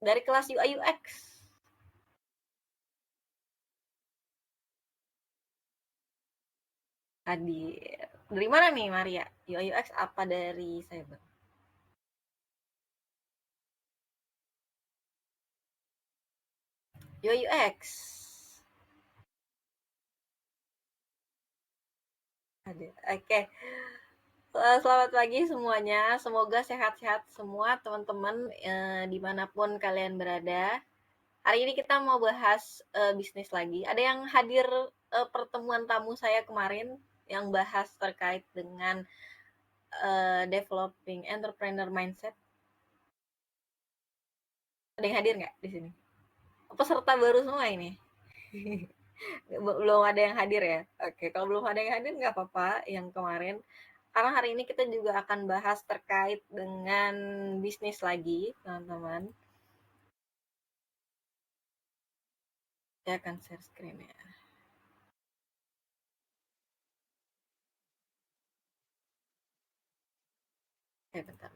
dari kelas UI UX. Hadir. Dari mana nih Maria? UI UX apa dari cyber? UI UX. Hadir. Oke. Selamat pagi semuanya. Semoga sehat-sehat semua teman-teman dimanapun kalian berada. Hari ini kita mau bahas bisnis lagi. Ada yang hadir pertemuan tamu saya kemarin yang bahas terkait dengan developing entrepreneur mindset. Ada yang hadir nggak di sini? Peserta baru semua ini. Belum ada yang hadir ya? Oke, kalau belum ada yang hadir nggak apa-apa yang kemarin. Karena hari ini kita juga akan bahas terkait dengan bisnis lagi, teman-teman. Saya akan share screen ya. Bentar.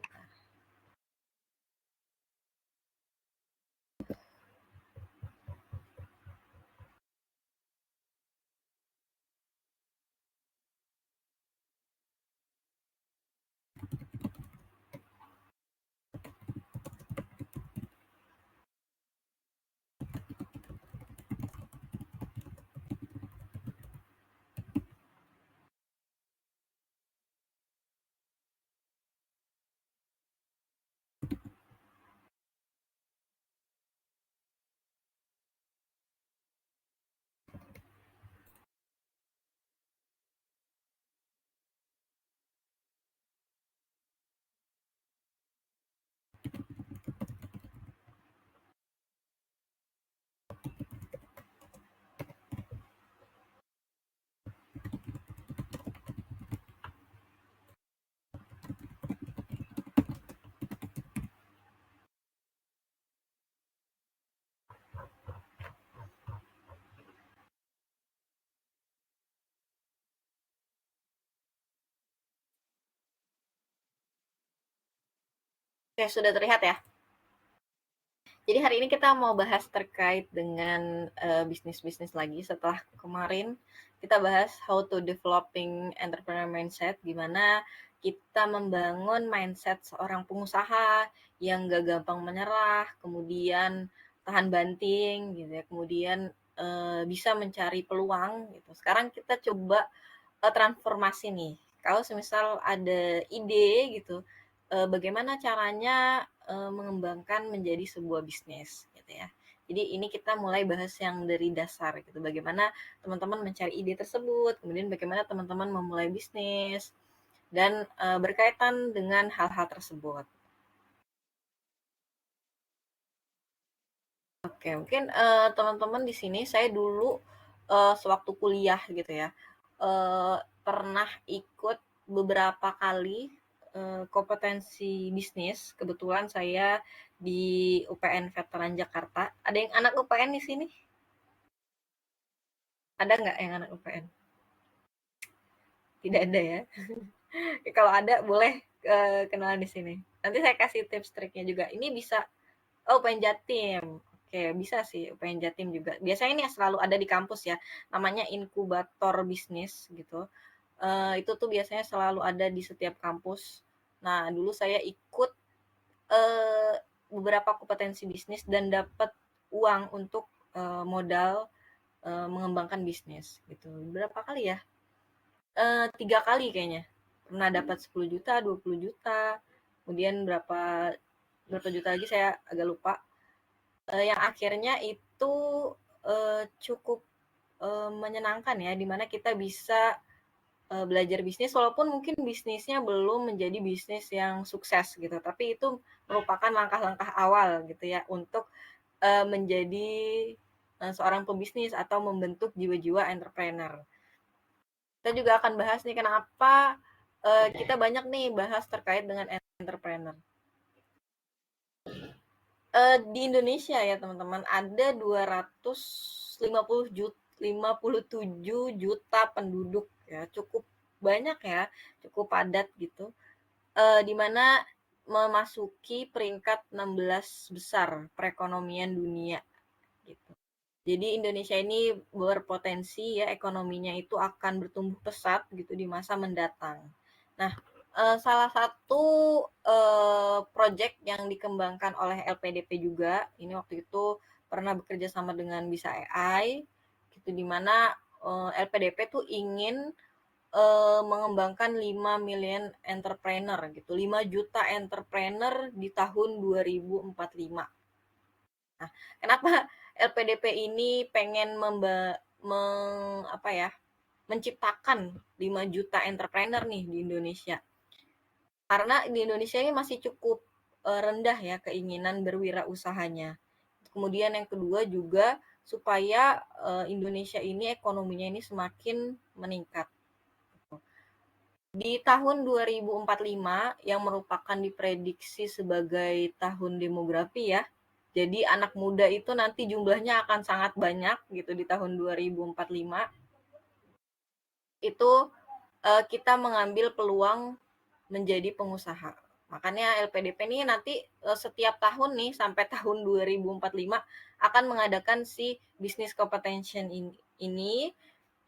Oke, sudah terlihat ya? Jadi hari ini kita mau bahas terkait dengan bisnis-bisnis lagi setelah kemarin kita bahas how to developing entrepreneur mindset, gimana kita membangun mindset seorang pengusaha yang gak gampang menyerah, kemudian tahan banting gitu ya, kemudian bisa mencari peluang gitu. Sekarang kita coba transformasi nih. Kalau semisal ada ide gitu, bagaimana caranya mengembangkan menjadi sebuah bisnis gitu ya. Jadi ini kita mulai bahas yang dari dasar gitu. Bagaimana teman-teman mencari ide tersebut, kemudian bagaimana teman-teman memulai bisnis dan berkaitan dengan hal-hal tersebut. Oke, mungkin teman-teman di sini saya dulu sewaktu kuliah gitu ya, eee, pernah ikut beberapa kali kompetensi bisnis. Kebetulan saya di UPN Veteran Jakarta. Ada yang anak UPN di sini? Ada nggak yang anak UPN? Tidak ada ya? Kalau ada boleh kenalan di sini. Nanti saya kasih tips triknya juga. Ini bisa. Oh, UPN Jatim. Oke, bisa sih UPN Jatim juga. Biasanya ini selalu ada di kampus ya, namanya inkubator bisnis gitu. Itu tuh biasanya selalu ada di setiap kampus. Nah, dulu saya ikut beberapa kompetensi bisnis dan dapat uang untuk modal mengembangkan bisnis gitu. Berapa kali ya? 3 kali kayaknya. Pernah dapat 10 juta, 20 juta, kemudian berapa berapa juta lagi saya agak lupa. Yang akhirnya itu cukup menyenangkan ya, dimana kita bisa belajar bisnis walaupun mungkin bisnisnya belum menjadi bisnis yang sukses gitu, tapi itu merupakan langkah-langkah awal gitu ya untuk menjadi seorang pebisnis atau membentuk jiwa-jiwa entrepreneur. Kita juga akan bahas nih kenapa kita banyak nih bahas terkait dengan entrepreneur. Di Indonesia ya teman-teman ada 257 juta penduduk ya, cukup banyak ya, cukup padat gitu. Di mana memasuki peringkat 16 besar perekonomian dunia gitu. Jadi Indonesia ini berpotensi ya ekonominya itu akan bertumbuh pesat gitu di masa mendatang. Nah, salah satu project yang dikembangkan oleh LPDP juga, ini waktu itu pernah bekerja sama dengan Bisa AI, gitu, di mana LPDP tuh ingin mengembangkan 5 million entrepreneur gitu, 5 juta entrepreneur di tahun 2045. Nah, kenapa LPDP ini pengen menciptakan 5 juta entrepreneur nih di Indonesia? Karena di Indonesia ini masih cukup rendah ya keinginan berwirausahanya. Kemudian yang kedua juga supaya Indonesia ini ekonominya ini semakin meningkat. Di tahun 2045 yang merupakan diprediksi sebagai tahun demografi ya. Jadi anak muda itu nanti jumlahnya akan sangat banyak gitu di tahun 2045. Itu kita mengambil peluang menjadi pengusaha. Makanya LPDP ini nanti setiap tahun nih sampai tahun 2045 akan mengadakan si business competition ini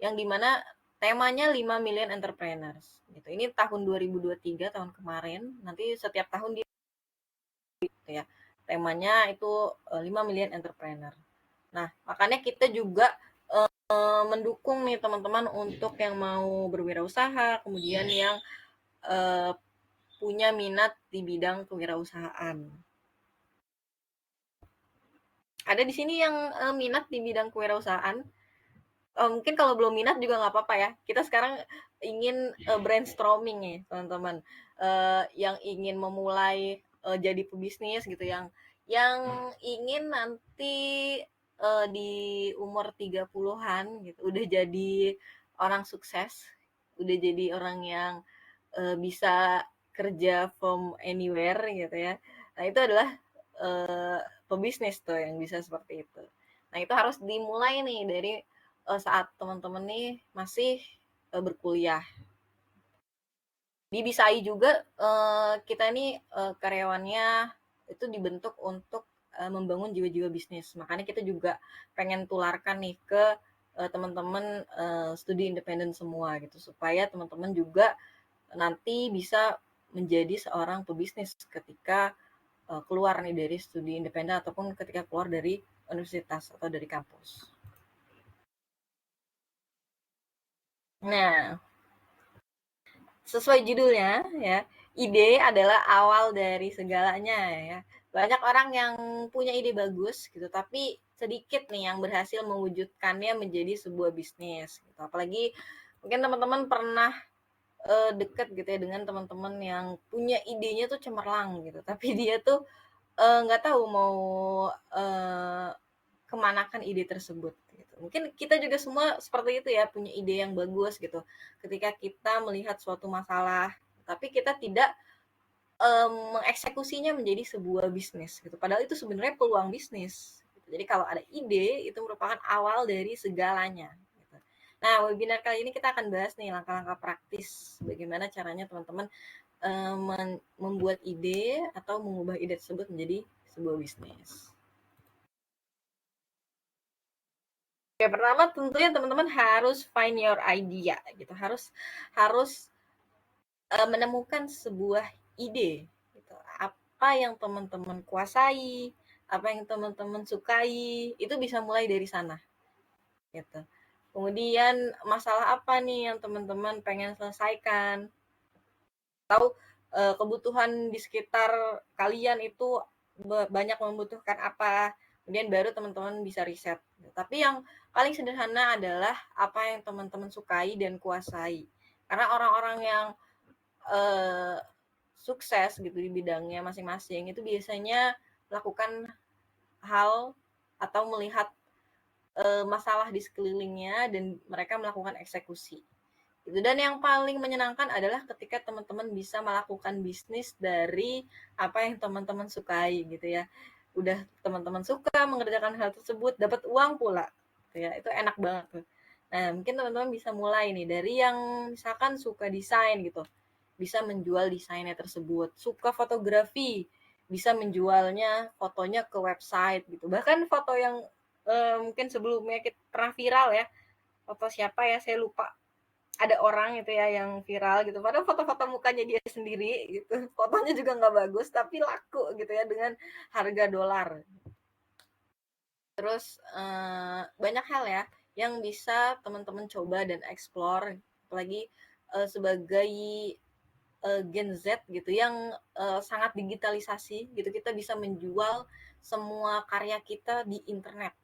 yang dimana temanya 5 million entrepreneurs. Gitu. Ini tahun 2023 tahun kemarin. Nanti setiap tahun dia gitu ya. Temanya itu 5 million entrepreneur. Nah, makanya kita juga mendukung nih teman-teman untuk yang mau berwirausaha, kemudian yang punya minat di bidang kewirausahaan. Ada di sini yang minat di bidang kewirausahaan? Mungkin kalau belum minat juga nggak apa-apa ya. Kita sekarang ingin brainstorming nih teman-teman, yang ingin memulai jadi pebisnis gitu, yang ingin nanti di umur 30-an gitu udah jadi orang sukses, udah jadi orang yang bisa kerja from anywhere gitu ya. Nah itu adalah pebisnis tuh yang bisa seperti itu. Nah itu harus dimulai nih dari saat teman-teman nih masih berkuliah. Di Bisai juga kita ini karyawannya itu dibentuk untuk membangun jiwa-jiwa bisnis. Makanya kita juga pengen tularkan nih ke teman-teman studi independen semua gitu supaya teman-teman juga nanti bisa menjadi seorang pebisnis ketika keluar nih dari studi independen ataupun ketika keluar dari universitas atau dari kampus. Nah, sesuai judulnya ya, ide adalah awal dari segalanya ya. Banyak orang yang punya ide bagus gitu, tapi sedikit nih yang berhasil mewujudkannya menjadi sebuah bisnis gitu. Apalagi mungkin teman-teman pernah deket gitu ya dengan teman-teman yang punya idenya tuh cemerlang gitu, tapi dia tuh nggak tahu mau uh, kemanakan ide tersebut gitu. Mungkin kita juga semua seperti itu ya, punya ide yang bagus gitu. Ketika kita melihat suatu masalah, tapi kita tidak mengeksekusinya menjadi sebuah bisnis gitu. Padahal itu sebenarnya peluang bisnis. Gitu. Jadi kalau ada ide itu merupakan awal dari segalanya. Gitu. Nah, webinar kali ini kita akan bahas nih langkah-langkah praktis bagaimana caranya teman-teman membuat ide atau mengubah ide tersebut menjadi sebuah bisnis. Oke, pertama tentunya teman-teman harus find your idea gitu. Harus menemukan sebuah ide gitu. Apa yang teman-teman kuasai, apa yang teman-teman sukai, itu bisa mulai dari sana gitu. Kemudian masalah apa nih yang teman-teman pengen selesaikan? Atau kebutuhan di sekitar kalian itu banyak membutuhkan apa? Kemudian baru teman-teman bisa riset. Tapi yang paling sederhana adalah apa yang teman-teman sukai dan kuasai. Karena orang-orang yang eh, sukses gitu di bidangnya masing-masing itu biasanya melakukan hal atau melihat masalah di sekelilingnya dan mereka melakukan eksekusi. Gitu. Dan yang paling menyenangkan adalah ketika teman-teman bisa melakukan bisnis dari apa yang teman-teman sukai gitu ya. Udah teman-teman suka mengerjakan hal tersebut, dapat uang pula. Gitu ya. Itu enak banget tuh. Nah, mungkin teman-teman bisa mulai nih dari yang misalkan suka desain gitu. bisa menjual desainnya tersebut. Suka fotografi, bisa menjualnya fotonya ke website gitu. Bahkan foto yang mungkin sebelumnya kita pernah viral ya, foto siapa ya saya lupa, ada orang itu ya yang viral gitu, padahal foto-foto mukanya dia sendiri gitu, fotonya juga nggak bagus tapi laku gitu ya dengan harga dolar. Terus banyak hal ya yang bisa teman-teman coba dan explore, apalagi sebagai Gen Z gitu yang sangat digitalisasi gitu, kita bisa menjual semua karya kita di internet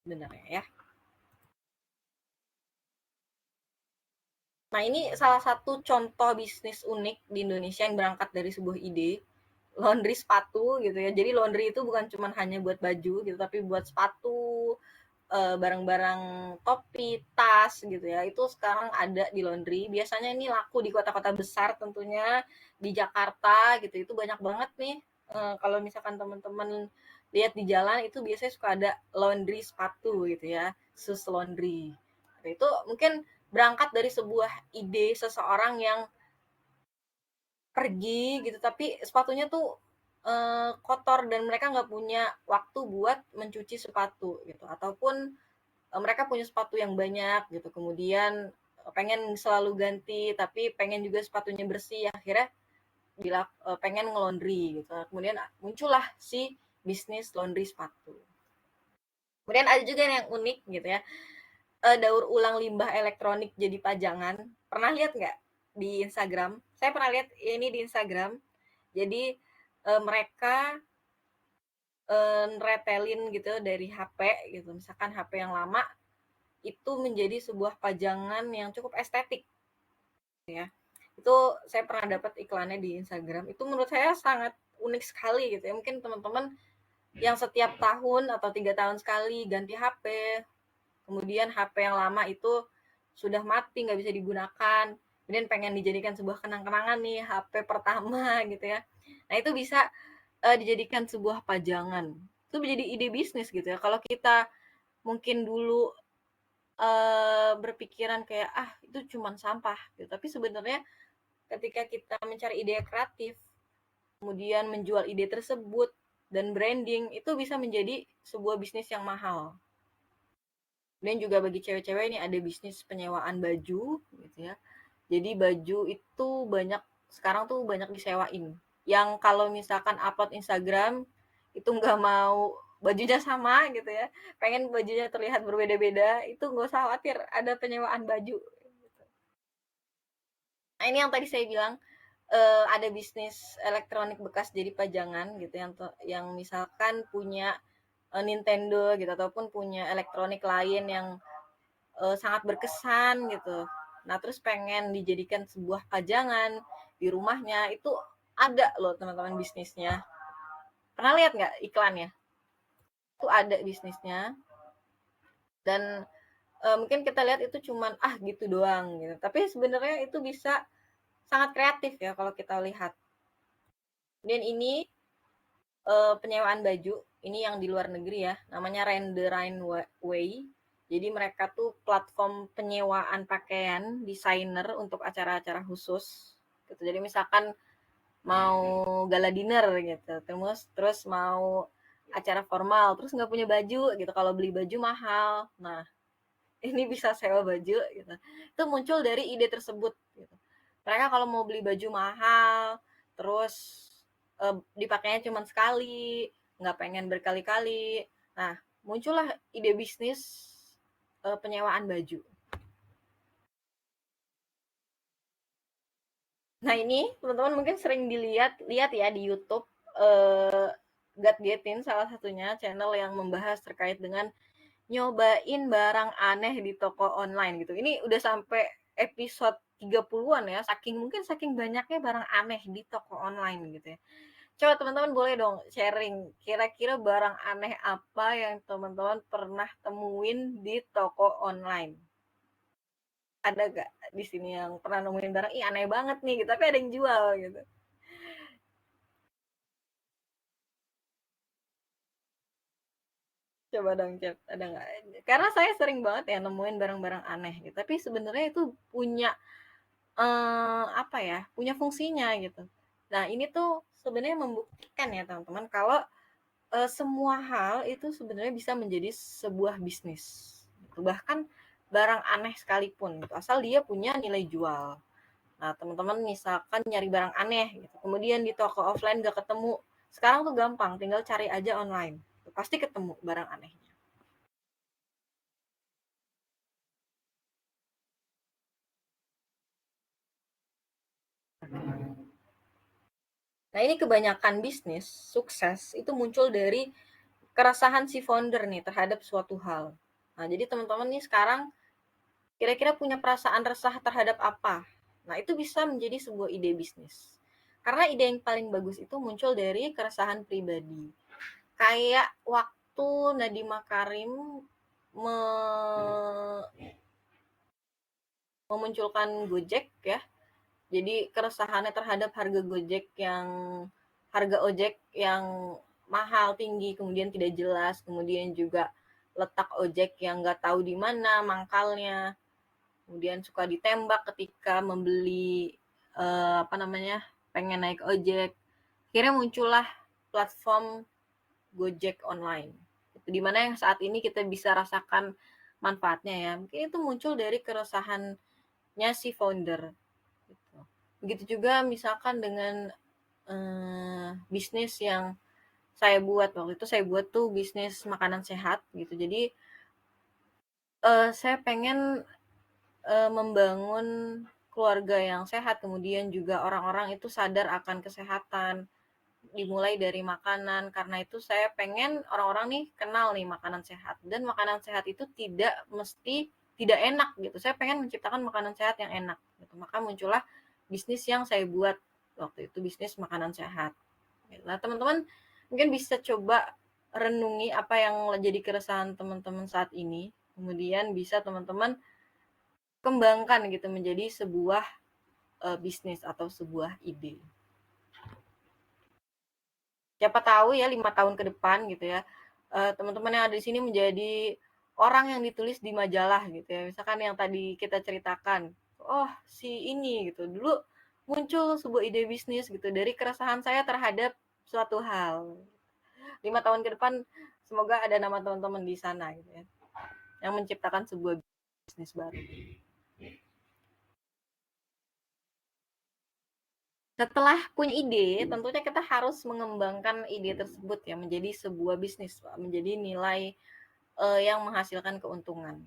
sebenarnya ya. Nah, ini salah satu contoh bisnis unik di Indonesia yang berangkat dari sebuah ide, laundry sepatu gitu ya. Jadi laundry itu bukan cuma hanya buat baju gitu, tapi buat sepatu, barang-barang topi, tas gitu ya. Itu sekarang ada di laundry. Biasanya ini laku di kota-kota besar tentunya, di Jakarta gitu. Itu banyak banget nih. Kalau misalkan teman-teman lihat di jalan itu biasanya suka ada laundry sepatu gitu ya, sus laundry. Nah, itu mungkin berangkat dari sebuah ide seseorang yang pergi gitu tapi sepatunya tuh kotor dan mereka nggak punya waktu buat mencuci sepatu gitu, ataupun mereka punya sepatu yang banyak gitu, kemudian pengen selalu ganti tapi pengen juga sepatunya bersih, akhirnya bila pengen ngelondri gitu, kemudian muncullah si bisnis laundry sepatu. Kemudian ada juga yang unik gitu ya, daur ulang limbah elektronik jadi pajangan. Pernah lihat nggak di Instagram? Saya pernah lihat ini di Instagram. Jadi mereka retelin gitu dari HP gitu. Misalkan HP yang lama itu menjadi sebuah pajangan yang cukup estetik ya. Itu saya pernah dapat iklannya di Instagram. Itu menurut saya sangat unik sekali gitu ya. Mungkin teman-teman yang setiap tahun atau 3 tahun sekali ganti HP, kemudian HP yang lama itu sudah mati nggak bisa digunakan, kemudian pengen dijadikan sebuah kenang-kenangan nih HP pertama gitu ya. Nah itu bisa dijadikan sebuah pajangan, itu menjadi ide bisnis gitu ya. Kalau kita mungkin dulu berpikiran kayak ah itu cuma sampah gitu, tapi sebenarnya ketika kita mencari ide kreatif kemudian menjual ide tersebut dan branding itu bisa menjadi sebuah bisnis yang mahal. Dan juga bagi cewek-cewek ini ada bisnis penyewaan baju gitu ya. Jadi baju itu banyak sekarang tuh banyak disewain. Yang kalau misalkan upload Instagram itu nggak mau bajunya sama gitu ya, pengen bajunya terlihat berbeda-beda, itu nggak usah khawatir, ada penyewaan baju. Nah ini yang tadi saya bilang, ada bisnis elektronik bekas jadi pajangan gitu, yang misalkan punya Nintendo gitu ataupun punya elektronik lain yang sangat berkesan gitu. Nah, terus pengen dijadikan sebuah pajangan di rumahnya, itu ada loh teman-teman bisnisnya. Pernah lihat nggak iklannya? Itu ada bisnisnya dan mungkin kita lihat itu cuman ah gitu doang gitu. Tapi sebenarnya itu bisa sangat kreatif ya kalau kita lihat. Dan ini penyewaan baju, ini yang di luar negeri ya, namanya Renderain Way. Jadi mereka tuh platform penyewaan pakaian desainer untuk acara-acara khusus. Gitu. Jadi misalkan mau gala dinner gitu, terus mau acara formal, terus nggak punya baju gitu. Kalau beli baju mahal, nah ini bisa sewa baju gitu. Itu muncul dari ide tersebut. Gitu. Mereka kalau mau beli baju mahal, terus dipakainya cuma sekali, nggak pengen berkali-kali. Nah, muncullah ide bisnis penyewaan baju. Nah ini teman-teman mungkin sering lihat ya di YouTube, eh, Gadgetin salah satunya channel yang membahas terkait dengan nyobain barang aneh di toko online gitu. Ini udah sampai episode 30-an ya, saking banyaknya barang aneh di toko online gitu ya. Coba teman-teman boleh dong sharing, kira-kira barang aneh apa yang teman-teman pernah temuin di toko online? Ada gak di sini yang pernah nemuin barang, ih aneh banget nih, gitu, tapi ada yang jual gitu? Coba dong, Cep, ada nggak? Karena saya sering banget ya nemuin barang-barang aneh gitu, tapi sebenarnya itu punya apa ya, punya fungsinya gitu. Nah, ini tuh sebenarnya membuktikan ya teman-teman kalau semua hal itu sebenarnya bisa menjadi sebuah bisnis. Gitu. Bahkan barang aneh sekalipun, gitu. Asal dia punya nilai jual. Nah, teman-teman misalkan nyari barang aneh, gitu. Kemudian di toko offline gak ketemu. Sekarang tuh gampang, tinggal cari aja online. Gitu. Pasti ketemu barang anehnya. Nah, ini kebanyakan bisnis sukses itu muncul dari keresahan si founder nih terhadap suatu hal. Nah, jadi teman-teman nih sekarang kira-kira punya perasaan resah terhadap apa? Nah, itu bisa menjadi sebuah ide bisnis. Karena ide yang paling bagus itu muncul dari keresahan pribadi. Kayak waktu Nadiem Makarim me memunculkan Gojek ya. Jadi keresahannya terhadap harga Gojek yang harga ojek yang mahal tinggi, kemudian tidak jelas, kemudian juga letak ojek yang nggak tahu di mana mangkalnya, kemudian suka ditembak ketika membeli apa namanya pengen naik ojek. Akhirnya muncullah platform Gojek online, di mana yang saat ini kita bisa rasakan manfaatnya ya. Mungkin itu muncul dari keresahannya si founder. Gitu. Begitu juga misalkan dengan bisnis yang saya buat waktu itu, saya buat tuh bisnis makanan sehat gitu. Jadi saya pengen membangun keluarga yang sehat, kemudian juga orang-orang itu sadar akan kesehatan, dimulai dari makanan. Karena itu saya pengen orang-orang nih kenal nih makanan sehat, dan makanan sehat itu tidak mesti tidak enak gitu. Saya pengen menciptakan makanan sehat yang enak gitu. Maka muncullah bisnis yang saya buat waktu itu, bisnis makanan sehat. Nah, teman-teman mungkin bisa coba renungi apa yang jadi keresahan teman-teman saat ini. Kemudian bisa teman-teman kembangkan gitu menjadi sebuah bisnis atau sebuah ide. Siapa tahu ya 5 tahun ke depan gitu ya, teman-teman yang ada di sini menjadi orang yang ditulis di majalah gitu ya. Misalkan yang tadi kita ceritakan, oh si ini gitu dulu muncul sebuah ide bisnis gitu dari keresahan saya terhadap suatu hal. 5 tahun ke depan semoga ada nama teman-teman di sana gitu ya, yang menciptakan sebuah bisnis baru. Setelah punya ide, tentunya kita harus mengembangkan ide tersebut ya menjadi sebuah bisnis, menjadi nilai yang menghasilkan keuntungan.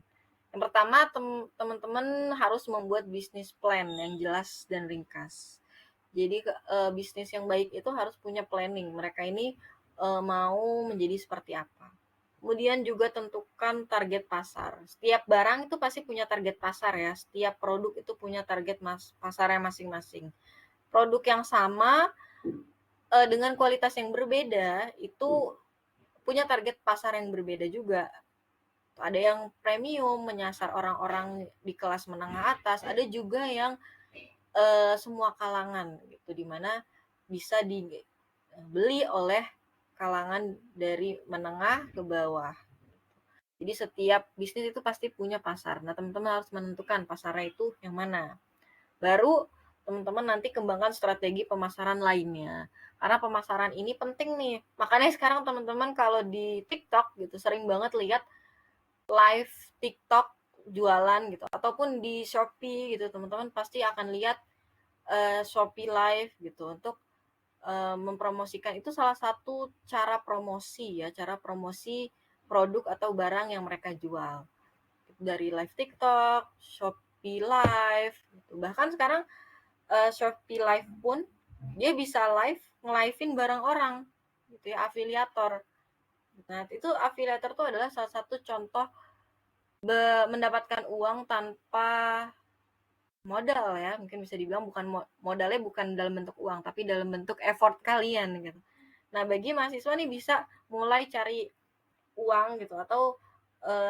Yang pertama, teman-teman harus membuat bisnis plan yang jelas dan ringkas. Jadi bisnis yang baik itu harus punya planning. Mereka ini mau menjadi seperti apa. Kemudian juga tentukan target pasar. Setiap barang itu pasti punya target pasar ya. Setiap produk itu punya target pasarnya masing-masing. Produk yang sama dengan kualitas yang berbeda itu punya target pasar yang berbeda juga. Ada yang premium menyasar orang-orang di kelas menengah atas, ada juga yang semua kalangan gitu, dimana bisa dibeli oleh kalangan dari menengah ke bawah. Jadi setiap bisnis itu pasti punya pasar. Nah, teman-teman harus menentukan pasarnya itu yang mana. Baru teman-teman nanti kembangkan strategi pemasaran lainnya. Karena pemasaran ini penting nih. Makanya sekarang teman-teman kalau di TikTok gitu sering banget lihat live TikTok jualan gitu, ataupun di Shopee gitu, teman-teman pasti akan lihat Shopee Live gitu untuk mempromosikan. Itu salah satu cara promosi ya, cara promosi produk atau barang yang mereka jual dari live TikTok, Shopee Live gitu. Bahkan sekarang Shopee Live pun dia bisa nge-live-in barang orang gitu ya, afiliator. Nah, itu afiliator itu adalah salah satu contoh mendapatkan uang tanpa modal ya, mungkin bisa dibilang bukan modalnya bukan dalam bentuk uang, tapi dalam bentuk effort kalian gitu. Nah, bagi mahasiswa nih bisa mulai cari uang gitu, atau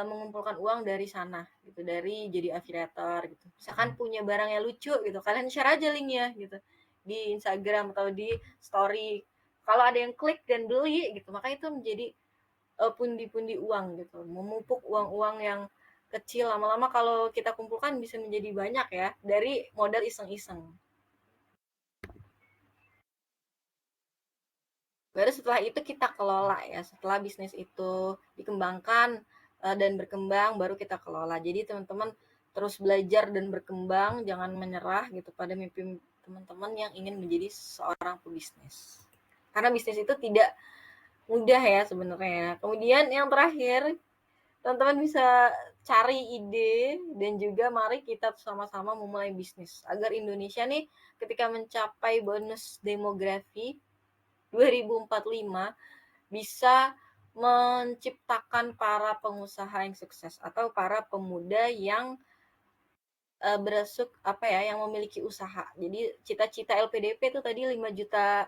mengumpulkan uang dari sana gitu, dari jadi afiliator gitu. Misalkan punya barang yang lucu gitu, kalian share aja linknya gitu di Instagram atau di story. Kalau ada yang klik dan beli gitu, maka itu menjadi pundi-pundi uang gitu, memupuk uang-uang yang kecil, lama-lama kalau kita kumpulkan bisa menjadi banyak ya, dari modal iseng-iseng. Baru setelah itu kita kelola ya, setelah bisnis itu dikembangkan dan berkembang, baru kita kelola. Jadi teman-teman terus belajar dan berkembang, jangan menyerah gitu pada mimpi teman-teman yang ingin menjadi seorang pebisnis. Karena bisnis itu tidak mudah ya sebenarnya. Kemudian yang terakhir, teman-teman bisa cari ide dan juga mari kita sama-sama memulai bisnis agar Indonesia nih ketika mencapai bonus demografi 2045 bisa menciptakan para pengusaha yang sukses atau para pemuda yang berasuk apa ya, yang memiliki usaha. Jadi cita-cita LPDP itu tadi 5 juta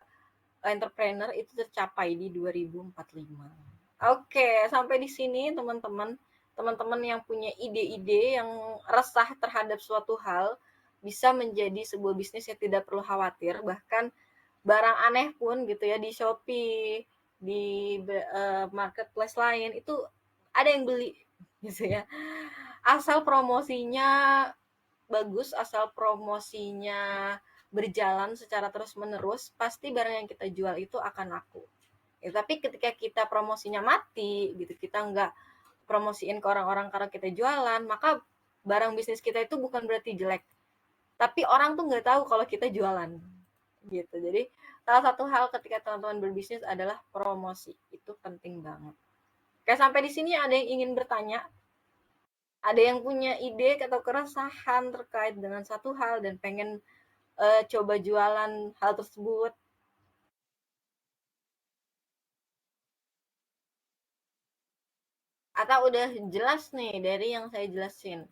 entrepreneur itu tercapai di 2045. Oke, sampai di sini teman-teman. Teman-teman yang punya ide-ide yang resah terhadap suatu hal bisa menjadi sebuah bisnis yang tidak perlu khawatir. Bahkan barang aneh pun gitu ya di Shopee, di marketplace lain itu ada yang beli gitu ya. Asal promosinya bagus, asal promosinya berjalan secara terus-menerus, pasti barang yang kita jual itu akan laku. Ya, tapi ketika kita promosinya mati gitu, kita nggak promosiin ke orang-orang karena kita jualan, maka barang bisnis kita itu bukan berarti jelek, tapi orang tuh nggak tahu kalau kita jualan gitu. Jadi salah satu hal ketika teman-teman berbisnis adalah promosi, itu penting banget. Kayak sampai di sini ada yang ingin bertanya, ada yang punya ide atau keresahan terkait dengan satu hal dan pengen coba jualan hal tersebut, atau udah jelas nih dari yang saya jelasin?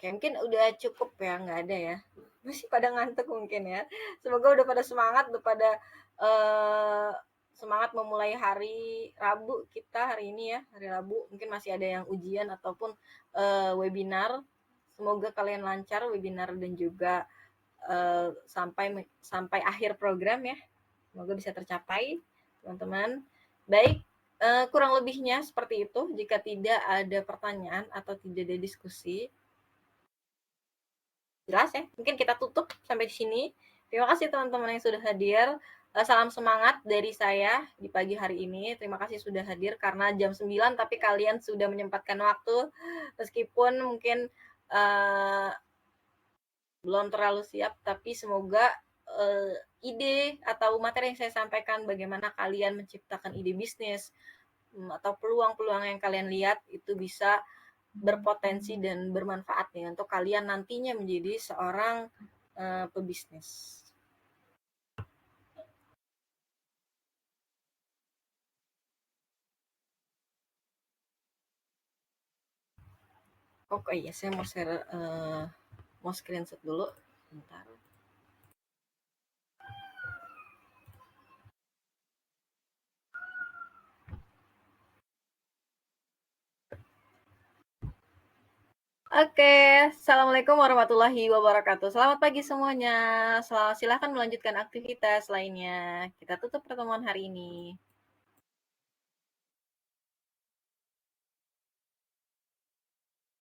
Kayak mungkin udah cukup ya, nggak ada ya. Masih pada ngantuk mungkin ya. Semoga udah pada semangat, udah pada uh, semangat memulai hari Rabu kita hari ini ya, hari Rabu. Mungkin masih ada yang ujian ataupun webinar. Semoga kalian lancar webinar dan juga sampai sampai akhir program ya. Semoga bisa tercapai, teman-teman. Baik, kurang lebihnya seperti itu. Jika tidak ada pertanyaan atau tidak ada diskusi, jelas ya. Mungkin kita tutup sampai di sini. Terima kasih teman-teman yang sudah hadir. Salam semangat dari saya di pagi hari ini. Terima kasih sudah hadir karena jam 9 tapi kalian sudah menyempatkan waktu meskipun mungkin uh, belum terlalu siap, tapi semoga ide atau materi yang saya sampaikan bagaimana kalian menciptakan ide bisnis atau peluang-peluang yang kalian lihat itu bisa berpotensi dan bermanfaat nih untuk kalian nantinya menjadi seorang pebisnis. Oke, ya saya mau share mau screenshot dulu bentar. Oke, assalamualaikum warahmatullahi wabarakatuh. Selamat pagi semuanya. Silahkan melanjutkan aktivitas lainnya. Kita tutup pertemuan hari ini.